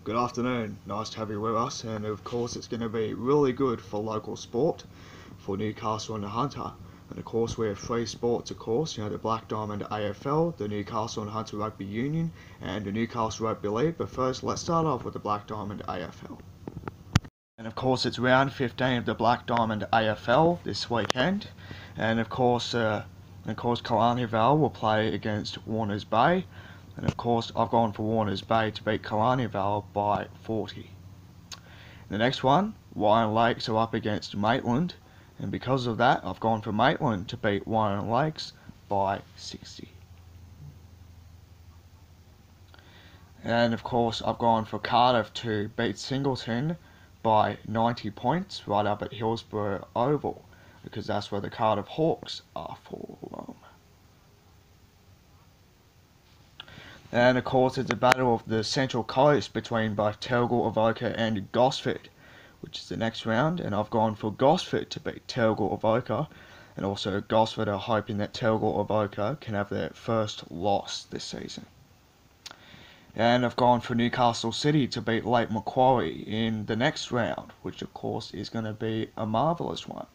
Good afternoon, nice to have you with us, and of course it's going to be really good for local sport for Newcastle and the Hunter. And of course we have three sports, of course, the Black Diamond AFL, the Newcastle and Hunter Rugby Union, and the Newcastle Rugby League. But first, let's start off with the Black Diamond AFL. And of course it's round 15 of the Black Diamond AFL this weekend, and of course Kalani Vale will play against Warners Bay. And of course, I've gone for Warners Bay to beat Kalani Vale by 40. The next one, Wyong Lakes are up against Maitland, and because of that, I've gone for Maitland to beat Wyong Lakes by 60. And of course, I've gone for Cardiff to beat Singleton by 90 points right up at Hillsborough Oval, because that's where the Cardiff Hawks are from. And of course it's a battle of the Central Coast between both Telgall, Avoca and Gosford, which is the next round, and I've gone for Gosford to beat Telgall, Avoca, and also Gosford are hoping that Telgall, Avoca can have their first loss this season. And I've gone for Newcastle City to beat Lake Macquarie in the next round, which of course is going to be a marvellous one.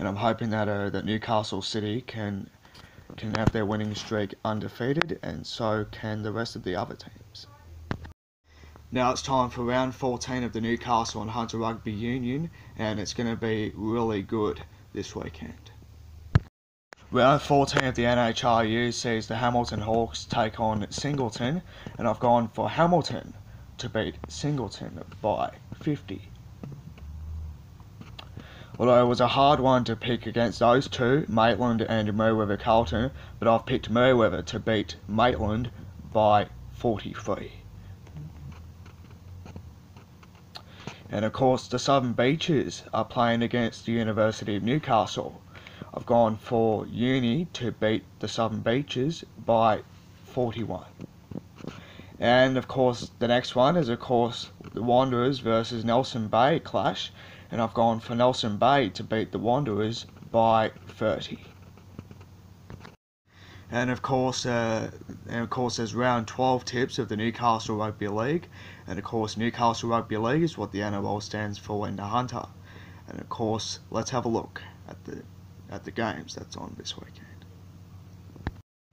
And I'm hoping that Newcastle City can have their winning streak undefeated, and so can the rest of the other teams. Now it's time for round 14 of the Newcastle and Hunter Rugby Union, and it's going to be really good this weekend. Round 14 of the NHRU sees the Hamilton Hawks take on Singleton, and I've gone for Hamilton to beat Singleton by 50. Although it was a hard one to pick against those two, Maitland and Merewether Carlton, but I've picked Merewether to beat Maitland by 43. And of course the Southern Beaches are playing against the University of Newcastle. I've gone for Uni to beat the Southern Beaches by 41. And of course the next one is of course the Wanderers versus Nelson Bay clash, and I've gone for Nelson Bay to beat the Wanderers by 30. And of course there's round 12 tips of the Newcastle Rugby League, and of course Newcastle Rugby League is what the NRL stands for in the Hunter. And of course let's have a look at the games that's on this weekend.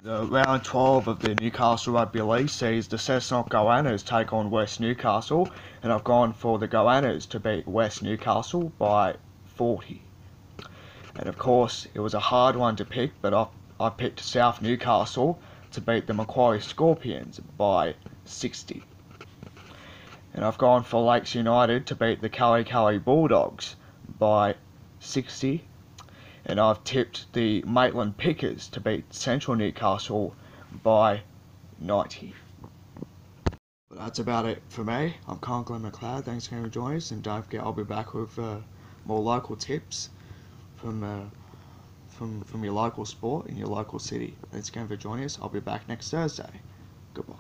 The round 12 of the Newcastle Rugby League sees the Cessnock Goannas take on West Newcastle, and I've gone for the Goannas to beat West Newcastle by 40. And of course it was a hard one to pick, but I picked South Newcastle to beat the Macquarie Scorpions by 60. And I've gone for Lakes United to beat the Cully Bulldogs by 60. And I've tipped the Maitland Pickers to beat Central Newcastle by 90. But that's about it for me. I'm Conklin McLeod. Thanks for joining us, and don't forget I'll be back with more local tips from your local sport in your local city. Thanks again for joining us. I'll be back next Thursday. Goodbye.